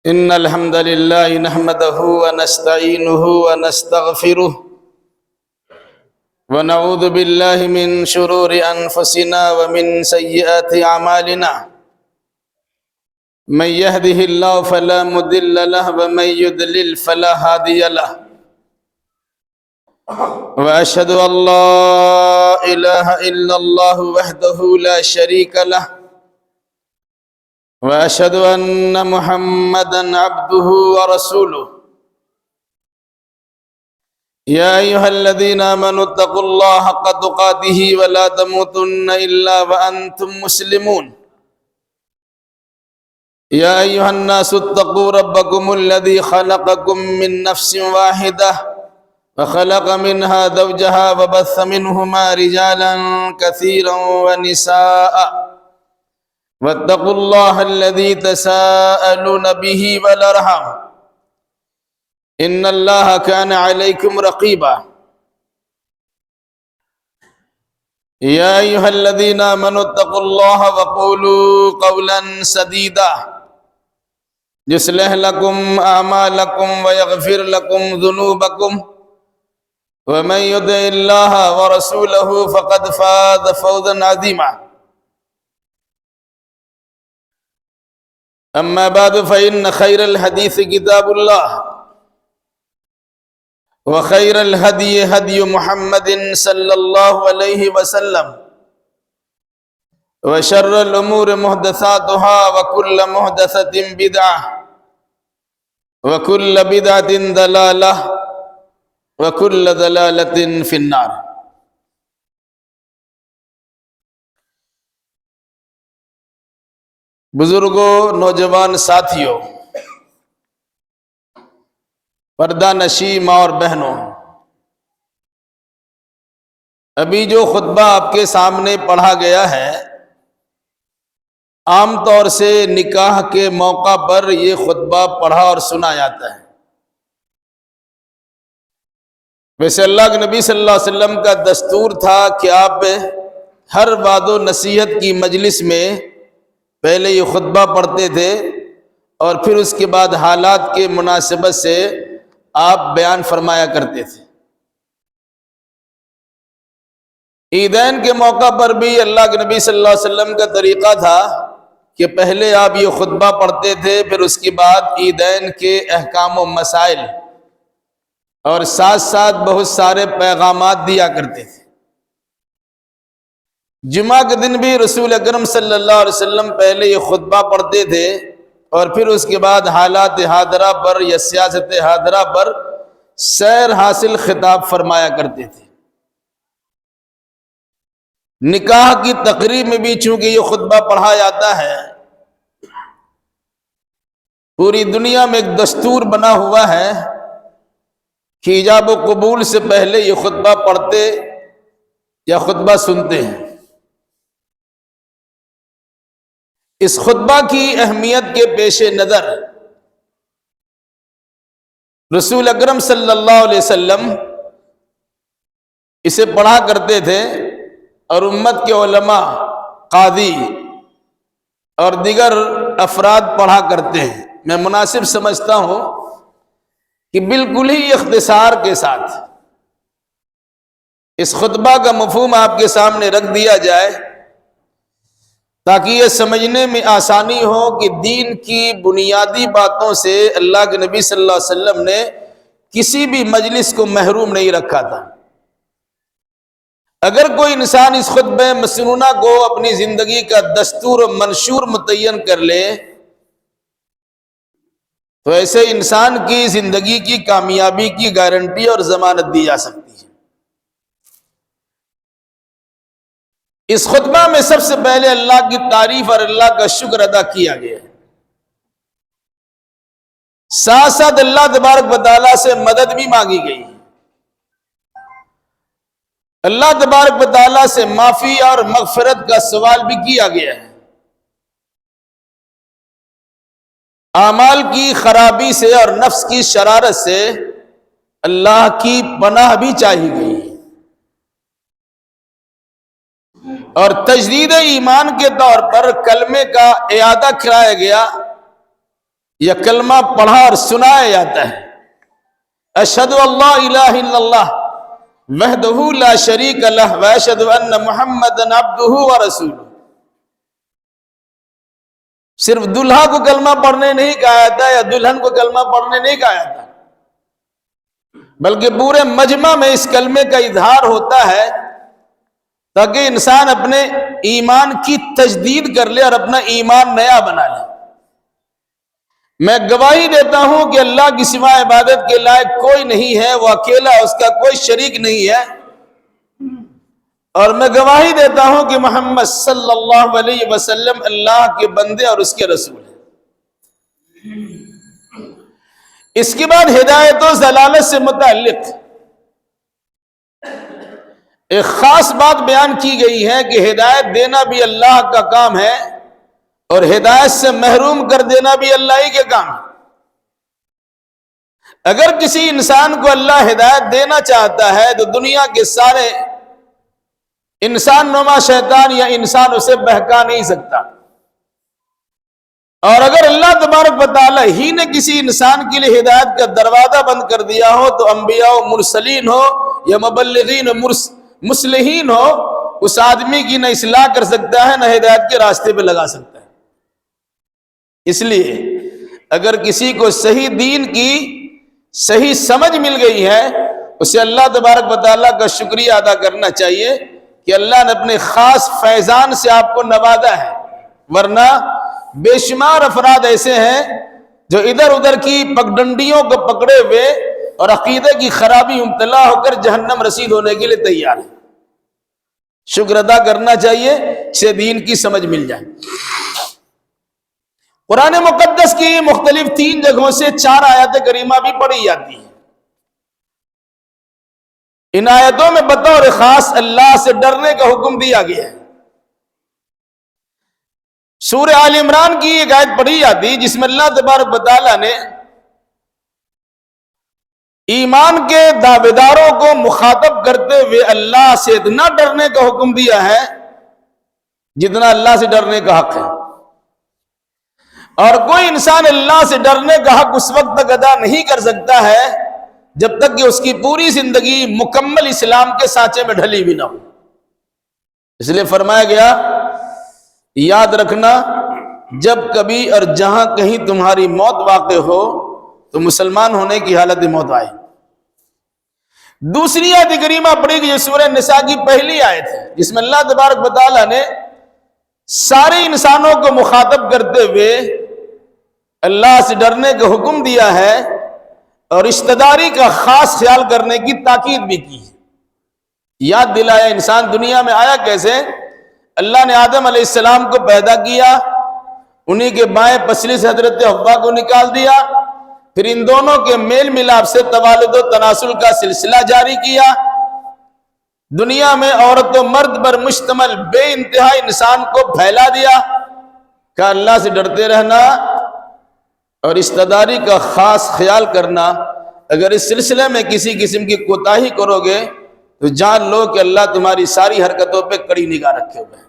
إن الحمد لله نحمده ونستعينه ونستغفره ونعوذ بالله من شرور أنفسنا ومن سيئات أعمالنا من يهده الله فلا مضل له ومن يضلل فلا هادي له وأشهد أن لا إله إلا الله وحده لا شريك له وأشهد أن محمدًا عبده ورسوله يا أيها الذين آمنوا اتقوا الله حق تقاته ولا تموتن إلا وأنتم مسلمون يا أيها الناس اتقوا ربكم الذي خلقكم من نفس واحدة وخلق منها زوجها وبث منهما رجالا كثيرا ونساء واتقوا الله الذي تساءلون به والأرحام إن الله كان عليكم رقيبا يا أيها الذين آمنوا اتقوا الله وقولوا قولا سديدا يصلح لكم أعمالكم ويغفر لكم ذنوبكم ومن يطع الله ورسوله فقد فاز فوزا عظيما أما بعد فإن خير الحديث كتاب الله وخير الهدي هدي محمد صلى الله عليه وسلم وشر الأمور محدثاتها وكل محدثة بدعة وكل بدعة ضلالة وكل ضلالة في النار۔ بزرگوں، نوجوان ساتھیوں، پردہ نشی ماں اور بہنوں، ابھی جو خطبہ آپ کے سامنے پڑھا گیا ہے، عام طور سے نکاح کے موقع پر یہ خطبہ پڑھا اور سنا جاتا ہے۔ ویسے اللہ کے نبی صلی اللہ علیہ وسلم کا دستور تھا کہ آپ ہر وعد و نصیحت کی مجلس میں پہلے یہ خطبہ پڑھتے تھے اور پھر اس کے بعد حالات کے مناسبت سے آپ بیان فرمایا کرتے تھے۔ عیدین کے موقع پر بھی اللہ کے نبی صلی اللہ علیہ وسلم کا طریقہ تھا کہ پہلے آپ یہ خطبہ پڑھتے تھے، پھر اس کے بعد عیدین کے احکام و مسائل اور ساتھ ساتھ بہت سارے پیغامات دیا کرتے تھے۔ جمعہ کے دن بھی رسول اکرم صلی اللہ علیہ وسلم پہلے یہ خطبہ پڑھتے تھے اور پھر اس کے بعد حالات حاضرہ پر یا سیاست حاضرہ پر سیر حاصل خطاب فرمایا کرتے تھے۔ نکاح کی تقریب میں بھی چونکہ یہ خطبہ پڑھا جاتا ہے، پوری دنیا میں ایک دستور بنا ہوا ہے کہ ایجاب و قبول سے پہلے یہ خطبہ پڑھتے یا خطبہ سنتے ہیں۔ اس خطبہ کی اہمیت کے پیش نظر رسول اکرم صلی اللہ علیہ وسلم اسے پڑھا کرتے تھے اور امت کے علماء، قاضی اور دیگر افراد پڑھا کرتے ہیں۔ میں مناسب سمجھتا ہوں کہ بالکل ہی اختصار کے ساتھ اس خطبہ کا مفہوم آپ کے سامنے رکھ دیا جائے تاکہ یہ سمجھنے میں آسانی ہو کہ دین کی بنیادی باتوں سے اللہ کے نبی صلی اللہ علیہ وسلم نے کسی بھی مجلس کو محروم نہیں رکھا تھا۔ اگر کوئی انسان اس خطبہ مسنونہ کو اپنی زندگی کا دستور و منشور متعین کر لے تو ایسے انسان کی زندگی کی کامیابی کی گارنٹی اور ضمانت دی جا سکتی ہے۔ اس خطبہ میں سب سے پہلے اللہ کی تعریف اور اللہ کا شکر ادا کیا گیا ہے، ساتھ ساتھ اللہ تبارک و تعالیٰ سے مدد بھی مانگی گئی ہے۔ اللہ تبارک و تعالیٰ سے معافی اور مغفرت کا سوال بھی کیا گیا ہے۔ اعمال کی خرابی سے اور نفس کی شرارت سے اللہ کی پناہ بھی چاہی گئی ہے، اور تجدید ایمان کے طور پر کلمے کا اعادہ کرایا گیا یا کلمہ پڑھا اور سنایا جاتا ہے، اشہد اللہ الہ الا اللہ وحدہ لا شریک لہ واشہد ان محمدا عبدہ ورسولہ، صرف دلہا کو کلمہ پڑھنے نہیں کہا جاتا یا دلہن کو کلمہ پڑھنے نہیں کہا جاتا، بلکہ پورے مجمع میں اس کلمے کا اظہار ہوتا ہے تاکہ انسان اپنے ایمان کی تجدید کر لے اور اپنا ایمان نیا بنا لے۔ میں گواہی دیتا ہوں کہ اللہ کی سوا عبادت کے لائق کوئی نہیں ہے، وہ اکیلا، اس کا کوئی شریک نہیں ہے، اور میں گواہی دیتا ہوں کہ محمد صلی اللہ علیہ وسلم اللہ کے بندے اور اس کے رسول ہیں۔ اس کے بعد ہدایت و ضلالت سے متعلق ایک خاص بات بیان کی گئی ہے کہ ہدایت دینا بھی اللہ کا کام ہے اور ہدایت سے محروم کر دینا بھی اللہ ہی کے کام ہے۔ اگر کسی انسان کو اللہ ہدایت دینا چاہتا ہے تو دنیا کے سارے انسان نما شیطان یا انسان اسے بہکا نہیں سکتا، اور اگر اللہ تبارک و تعالی ہی نے کسی انسان کے لیے ہدایت کا دروازہ بند کر دیا ہو تو انبیاء و مرسلین ہو یا مبلغین و مصلحین ہو، اس آدمی کی نہ اصلاح کر سکتا ہے نہ ہدایت کے راستے پہ لگا سکتا ہے۔ اس لیے اگر کسی کو صحیح دین کی صحیح سمجھ مل گئی ہے، اسے اللہ تبارک و تعالیٰ کا شکریہ ادا کرنا چاہیے کہ اللہ نے اپنے خاص فیضان سے آپ کو نوازا ہے، ورنہ بے شمار افراد ایسے ہیں جو ادھر ادھر کی پگڈنڈیوں کو پکڑے ہوئے اور عقیدے کی خرابی مبتلا ہو کر جہنم رسید ہونے کے لیے تیار ہیں۔ شکر ادا کرنا چاہیے اسے دین کی سمجھ مل جائے۔ قرآن مقدس کی مختلف 3 جگہوں سے 4 آیات کریمہ بھی پڑھی جاتی ہیں۔ ان آیتوں میں بطور خاص اللہ سے ڈرنے کا حکم دیا گیا ہے۔ سورہ آل عمران کی ایک آیت پڑھی جاتی جس میں اللہ تبارک و تعالیٰ نے ایمان کے دعویداروں کو مخاطب کرتے ہوئے اللہ سے اتنا ڈرنے کا حکم دیا ہے جتنا اللہ سے ڈرنے کا حق ہے، اور کوئی انسان اللہ سے ڈرنے کا حق اس وقت تک ادا نہیں کر سکتا ہے جب تک کہ اس کی پوری زندگی مکمل اسلام کے سانچے میں ڈھلی بھی نہ ہو۔ اس لیے فرمایا گیا، یاد رکھنا جب کبھی اور جہاں کہیں تمہاری موت واقع ہو تو مسلمان ہونے کی حالت موت آئے۔ دوسری آیت کریمہ پڑھی گئی جو سورہ نساء کی پہلی آیت ہے، جس میں اللہ تبارک و تعالیٰ نے سارے انسانوں کو مخاطب کرتے ہوئے اللہ سے ڈرنے کا حکم دیا ہے اور رشتہ داری کا خاص خیال کرنے کی تاکید بھی کی ہے۔ یاد دلایا انسان دنیا میں آیا کیسے؟ اللہ نے آدم علیہ السلام کو پیدا کیا، انہی کے بائیں پسلی سے حضرت حوا کو نکال دیا، پھر ان دونوں کے میل ملاپ سے توالد و تناسل کا سلسلہ جاری کیا، دنیا میں عورت و مرد پر مشتمل بے انتہا انسان کو پھیلا دیا۔ کہ اللہ سے ڈرتے رہنا اور رشتہ داری کا خاص خیال کرنا، اگر اس سلسلے میں کسی قسم کی کوتاہی کرو گے تو جان لو کہ اللہ تمہاری ساری حرکتوں پہ کڑی نگاہ رکھے ہوئے ہیں۔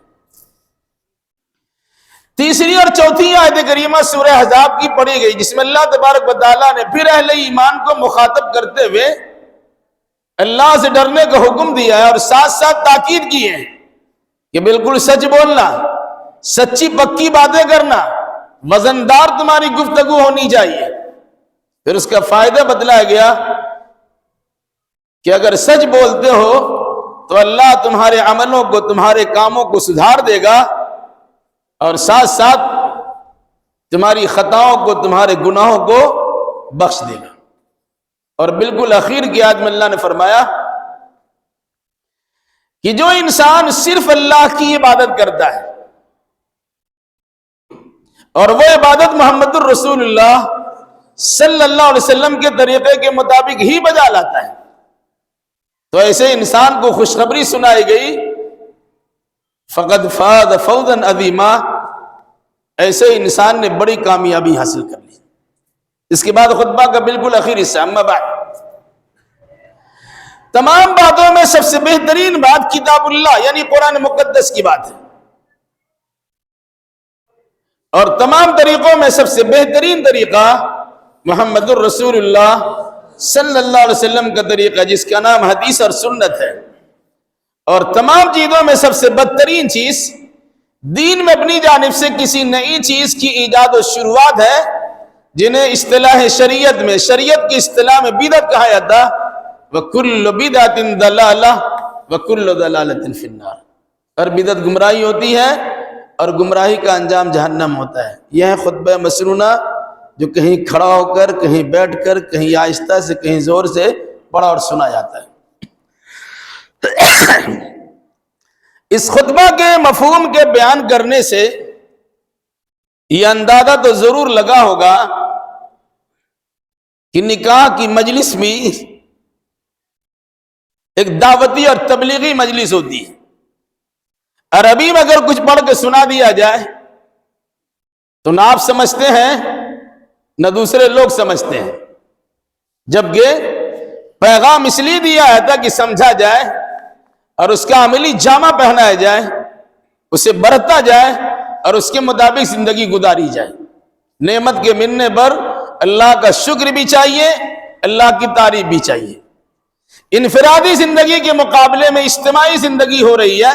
تیسری اور چوتھی آیت کریمہ سورہ احزاب کی پڑھی گئی جس میں اللہ تبارک و تعالیٰ نے پھر اہل ایمان کو مخاطب کرتے ہوئے اللہ سے ڈرنے کا حکم دیا ہے اور ساتھ ساتھ تاکید کی ہے کہ بالکل سچ بولنا، سچی پکی باتیں کرنا، وزندار تمہاری گفتگو ہونی چاہیے۔ پھر اس کا فائدہ بتلایا گیا کہ اگر سچ بولتے ہو تو اللہ تمہارے عملوں کو، تمہارے کاموں کو سدھار دے گا اور ساتھ ساتھ تمہاری خطاؤں کو، تمہارے گناہوں کو بخش دے گا۔ اور بالکل اخیر کی آیت میں اللہ نے فرمایا کہ جو انسان صرف اللہ کی عبادت کرتا ہے اور وہ عبادت محمد الرسول اللہ صلی اللہ علیہ وسلم کے طریقے کے مطابق ہی بجا لاتا ہے تو ایسے انسان کو خوشخبری سنائی گئی، فقد فاز فوزا عظیما، ایسے انسان نے بڑی کامیابی حاصل کر لی۔ اس کے بعد خطبہ کا بالکل اخیر حصہ، اما بعد، تمام باتوں میں سب سے بہترین بات کتاب اللہ یعنی قرآن مقدس کی بات ہے۔ اور تمام طریقوں میں سب سے بہترین طریقہ محمد الرسول اللہ صلی اللہ علیہ وسلم کا طریقہ، جس کا نام حدیث اور سنت ہے۔ اور تمام چیزوں میں سب سے بدترین چیز دین میں اپنی جانب سے کسی نئی چیز کی ایجاد و شروعات ہے، جنہیں اصطلاح شریعت میں، شریعت کی اصطلاح میں بدعت کہا جاتا۔ وَكُلُّ بِدْعَةٍ ضَلَالَةٍ وَكُلُّ ضَلَالَةٍ فِي النَّارِ۔ اور بدعت گمراہی ہوتی ہے اور گمراہی کا انجام جہنم ہوتا ہے۔ یہ ہے خطبہ مسنونہ، جو کہیں کھڑا ہو کر، کہیں بیٹھ کر، کہیں آہستہ سے، کہیں زور سے پڑھا اور سنا جاتا ہے۔ اس خطبہ کے مفہوم کے بیان کرنے سے یہ اندازہ تو ضرور لگا ہوگا کہ نکاح کی مجلس میں ایک دعوتی اور تبلیغی مجلس ہوتی ہے۔ عربی میں اگر کچھ پڑھ کے سنا دیا جائے تو نہ آپ سمجھتے ہیں نہ دوسرے لوگ سمجھتے ہیں، جبکہ پیغام اس لیے دیا جاتا کہ سمجھا جائے اور اس کا عملی جامہ پہنایا جائے، اسے برتا جائے اور اس کے مطابق زندگی گزاری جائے۔ نعمت کے ملنے پر اللہ کا شکر بھی چاہیے، اللہ کی تعریف بھی چاہیے۔ انفرادی زندگی کے مقابلے میں اجتماعی زندگی ہو رہی ہے،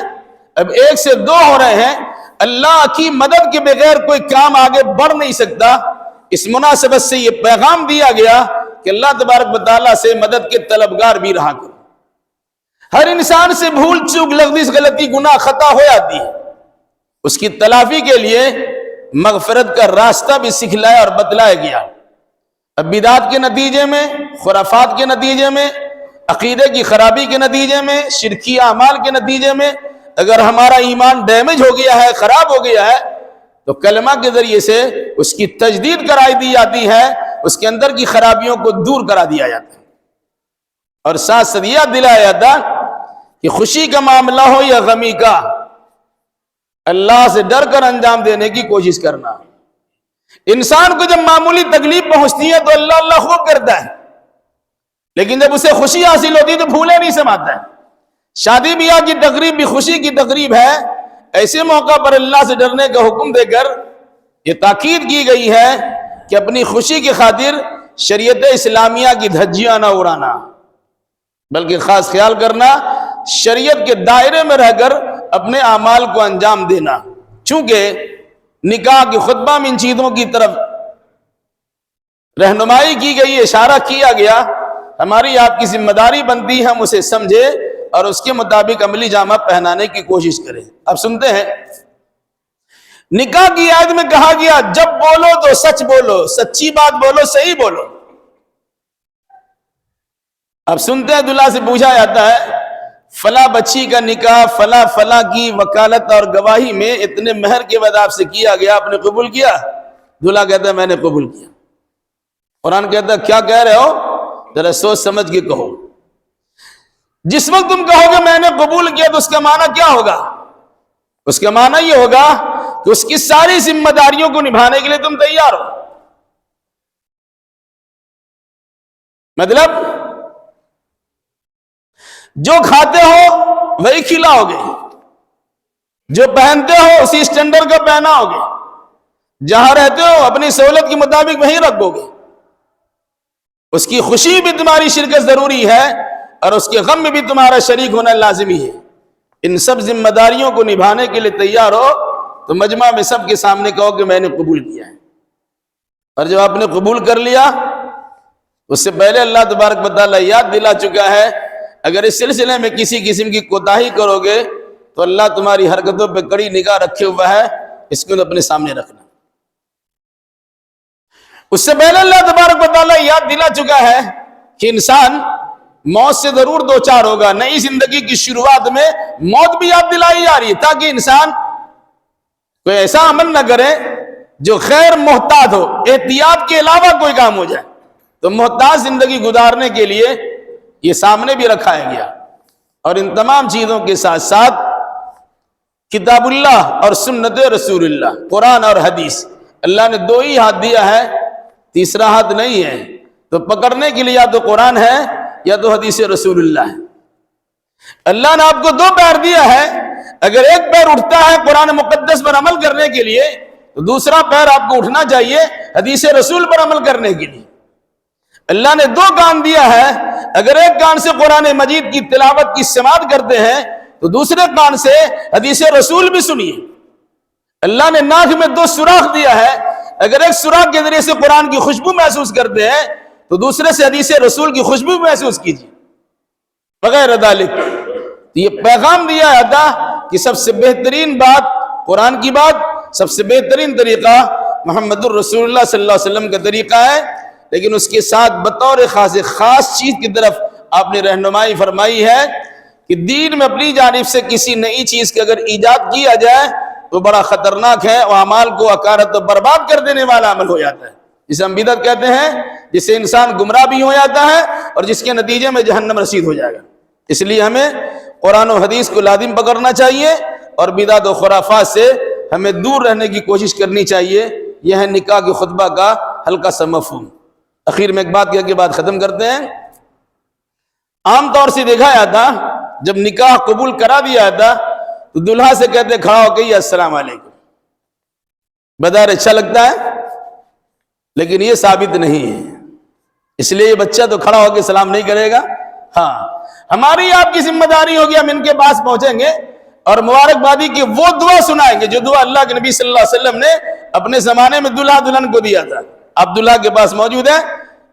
اب ایک سے دو ہو رہے ہیں، اللہ کی مدد کے بغیر کوئی کام آگے بڑھ نہیں سکتا۔ اس مناسبت سے یہ پیغام دیا گیا کہ اللہ تبارک و تعالیٰ سے مدد کے طلبگار بھی رہا کرو۔ ہر انسان سے بھول چوک، لغزش، غلطی، گناہ، خطا ہو جاتی ہے، اس کی تلافی کے لیے مغفرت کا راستہ بھی سکھلایا اور بتلایا گیا۔ اب بدعات کے نتیجے میں، خرافات کے نتیجے میں، عقیدے کی خرابی کے نتیجے میں، شرکی اعمال کے نتیجے میں اگر ہمارا ایمان ڈیمیج ہو گیا ہے، خراب ہو گیا ہے، تو کلمہ کے ذریعے سے اس کی تجدید کرائی دی جاتی ہے، اس کے اندر کی خرابیوں کو دور کرا دیا جاتا ہے۔ اور ساتھ ساتھ یاد دلایا جاتا کہ خوشی کا معاملہ ہو یا غمی کا، اللہ سے ڈر کر انجام دینے کی کوشش کرنا۔ انسان کو جب معمولی تکلیف پہنچتی ہے تو اللہ اللہ خوب کرتا ہے، لیکن جب اسے خوشی حاصل ہوتی ہے تو بھولے نہیں سماتا ہے۔ شادی بیاہ کی تقریب بھی خوشی کی تقریب ہے، ایسے موقع پر اللہ سے ڈرنے کا حکم دے کر یہ تاکید کی گئی ہے کہ اپنی خوشی کی خاطر شریعت اسلامیہ کی دھجیاں نہ اڑانا، بلکہ خاص خیال کرنا شریعت کے دائرے میں رہ کر اپنے اعمال کو انجام دینا۔ چونکہ نکاح کے خطبہ میں ان چیزوں کی طرف رہنمائی کی گئی، اشارہ کیا گیا، ہماری آپ کی ذمہ داری بنتی ہے ہم اسے سمجھے اور اس کے مطابق عملی جامہ پہنانے کی کوشش کریں۔ اب سنتے ہیں، نکاح کی آیت میں کہا گیا جب بولو تو سچ بولو، سچی بات بولو، صحیح بولو۔ اب سنتے ہیں، دلہا سے پوچھا جاتا ہے فلاں بچی کا نکاح فلاں فلاں کی وکالت اور گواہی میں اتنے مہر کے بعد آپ سے کیا گیا، آپ نے قبول کیا؟ دلہا کہتا ہے میں نے قبول کیا۔ قرآن کہتا ہے کیا کہہ رہے ہو، ذرا سوچ سمجھ کے کہو۔ جس وقت تم کہو گے میں نے قبول کیا تو اس کا معنی کیا ہوگا؟ اس کا معنی یہ ہوگا کہ اس کی ساری ذمہ داریوں کو نبھانے کے لیے تم تیار ہو۔ مطلب جو کھاتے ہو وہی کھلاؤ گے، جو پہنتے ہو اسی اسٹینڈرڈ کا پہناؤ گے، جہاں رہتے ہو اپنی سہولت کے مطابق وہیں رکھو گے۔ اس کی خوشی بھی تمہاری شرکت ضروری ہے اور اس کے غم میں بھی تمہارا شریک ہونا لازمی ہے۔ ان سب ذمہ داریوں کو نبھانے کے لیے تیار ہو تو مجمع میں سب کے سامنے کہو کہ میں نے قبول کیا ہے۔ اور جب آپ نے قبول کر لیا، اس سے پہلے اللہ تبارک و تعالیٰ یاد دلا چکا ہے اگر اس سلسلے میں کسی قسم کی کوتاہی کرو گے تو اللہ تمہاری حرکتوں پہ کڑی نگاہ رکھے ہوا ہے، اس کو اپنے سامنے رکھنا۔ اس سے پہلے اللہ تبارک و تعالیٰ یاد دلا چکا ہے کہ انسان موت سے ضرور دوچار ہوگا۔ نئی زندگی کی شروعات میں موت بھی یاد دلائی جا رہی ہے تاکہ انسان کوئی ایسا عمل نہ کرے جو خیر محتاط ہو، احتیاط کے علاوہ کوئی کام ہو جائے۔ تو محتاط زندگی گزارنے کے لیے یہ سامنے بھی رکھا گیا۔ اور ان تمام چیزوں کے ساتھ ساتھ کتاب اللہ اور سنت رسول اللہ، قرآن اور حدیث، اللہ نے دو ہی ہاتھ دیا ہے، تیسرا ہاتھ نہیں ہے۔ تو پکڑنے کے لیے یا تو قرآن ہے یا تو حدیث رسول اللہ ہے۔ اللہ نے آپ کو دو پیر دیا ہے، اگر ایک پیر اٹھتا ہے قرآن مقدس پر عمل کرنے کے لیے تو دوسرا پیر آپ کو اٹھنا چاہیے حدیث رسول پر عمل کرنے کے لیے۔ اللہ نے دو کان دیا ہے، اگر ایک کان سے قرآن مجید کی تلاوت کی سماعت کرتے ہیں تو دوسرے کان سے حدیث رسول بھی سنیے۔ اللہ نے ناک میں دو سوراخ دیا ہے، اگر ایک سوراخ کے ذریعے سے قرآن کی خوشبو محسوس کرتے ہیں تو دوسرے سے حدیث رسول کی خوشبو محسوس کیجیے وغیرہ ذالک۔ تو یہ پیغام دیا جاتا کہ سب سے بہترین بات قرآن کی بات، سب سے بہترین طریقہ محمد الرسول اللہ صلی اللہ علیہ وسلم کا طریقہ ہے، لیکن اس کے ساتھ بطور خاص چیز کی طرف آپ نے رہنمائی فرمائی ہے کہ دین میں اپنی جانب سے کسی نئی چیز کی اگر ایجاد کیا جائے تو بڑا خطرناک ہے، اور اعمال کو اکارت و برباد کر دینے والا عمل ہو جاتا ہے، جسے ہم بدعت کہتے ہیں، جس سے انسان گمراہ بھی ہو جاتا ہے اور جس کے نتیجے میں جہنم رسید ہو جائے گا۔ اس لیے ہمیں قرآن و حدیث کو لازم پکڑنا چاہیے اور بدعت و خرافات سے ہمیں دور رہنے کی کوشش کرنی چاہیے۔ یہ ہے نکاح کے خطبہ کا ہلکا سا مفہوم۔ اخیر میں ایک بات کہہ کے بات ختم کرتے ہیں۔ عام طور سے دیکھا جاتا جب نکاح قبول کرا دیا جاتا تو دلہا سے کہتے کھڑا ہو کے السلام علیکم، بظاہر اچھا لگتا ہے لیکن یہ ثابت نہیں ہے، اس لیے یہ بچہ تو کھڑا ہو کے سلام نہیں کرے گا۔ ہاں، ہماری آپ کی ذمہ داری ہوگی، ہم ان کے پاس پہنچیں گے اور مبارکبادی کی وہ دعا سنائیں گے جو دعا اللہ کے نبی صلی اللہ علیہ وسلم نے اپنے زمانے میں دلہا دلہن کو دیا تھا۔ آپ دلہا کے پاس موجود ہیں،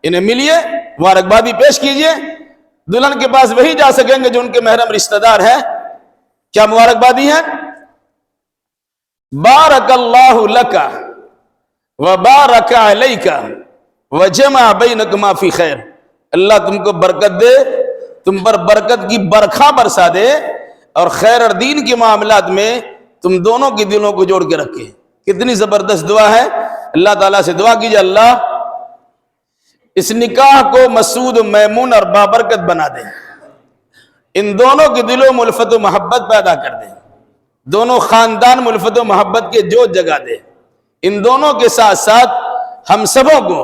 انہیں ملیے، مبارکبادی پیش کیجئے۔ دلہن کے پاس وہی جا سکیں گے جو ان کے محرم رشتہ دار ہیں۔ کیا مبارکبادی ہے؟ بارک اللہ لک وبارک علیک وجمع بینکما فی خیر۔ اللہ تم کو برکت دے، تم پر برکت کی برکھا برسا دے اور خیر اور دین کے معاملات میں تم دونوں کے دلوں کو جوڑ کے رکھے۔ کتنی زبردست دعا ہے۔ اللہ تعالیٰ سے دعا کیجئے اللہ اس نکاح کو مسعود و میمون اور بابرکت بنا دے، ان دونوں کے دلوں میں الفت و محبت پیدا کر دے، دونوں خاندان میں الفت و محبت کے جوت جگا دے۔ ان دونوں کے ساتھ ساتھ ہم سبوں کو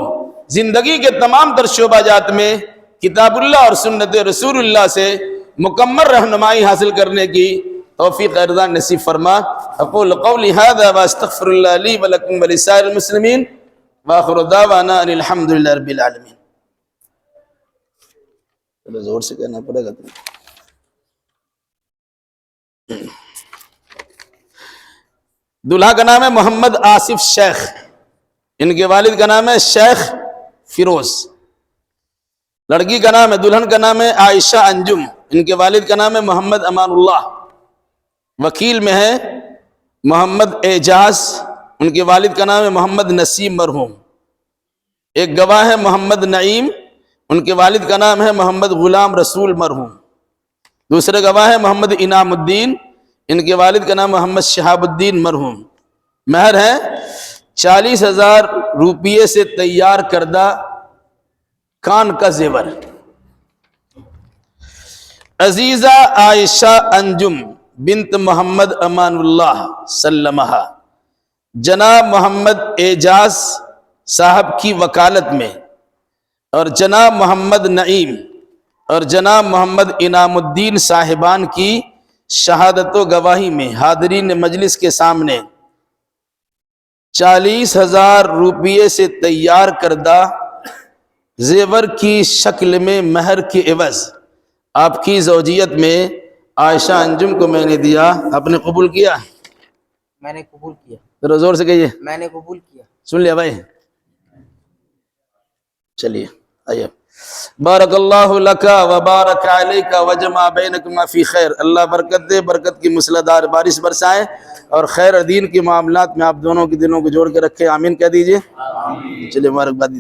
زندگی کے تمام تر شعبہ جات میں کتاب اللہ اور سنت رسول اللہ سے مکمل رہنمائی حاصل کرنے کی توفیق ارزان نصیب فرما۔ اقول قولی ھذا واستغفر اللہ لی ولکم ولسائر المسلمین وآخر دعوانا ان الحمد للہ رب العالمین۔ چلو زور سے کہنا پڑے گا۔ دلہا کا نام ہے محمد آصف شیخ، ان کے والد کا نام ہے شیخ فیروز۔ لڑکی کا نام ہے، دلہن کا نام ہے عائشہ انجم، ان کے والد کا نام ہے محمد امان اللہ۔ وکیل میں ہے محمد اعجاز، ان کے والد کا نام ہے محمد نسیم مرحوم۔ ایک گواہ ہے محمد نعیم، ان کے والد کا نام ہے محمد غلام رسول مرحوم۔ دوسرے گواہ ہے محمد انعام الدین، ان کے والد کا نام محمد شہاب الدین مرحوم۔ مہر ہے 40,000 روپیے سے تیار کردہ کان کا زیور۔ عزیزہ عائشہ انجم بنت محمد امان اللہ سلمہ جناب محمد اعجاز صاحب کی وکالت میں اور جناب محمد نعیم اور جناب محمد انعام الدین صاحبان کی شہادت و گواہی میں حاضرین مجلس کے سامنے 40,000 روپیے سے تیار کردہ زیور کی شکل میں مہر کے عوض آپ کی زوجیت میں عائشہ انجم کو میں نے دیا۔ آپ نے قبول کیا؟ میں نے قبول کیا۔ ذرا زور سے کہیے۔ میں نے قبول کیا۔ سن لیا بھائی؟ چلیے آئیے۔ بارک اللہ لک وبارک علیک وجمع بینکما فی خیر۔ اللہ برکت دے، برکت کی مسلادھار بارش برسائے اور خیر دین کے معاملات میں آپ دونوں کے دلوں کو جوڑ کے رکھے۔ آمین کہہ دیجئے۔ چلیے مبارکباد دیجیے۔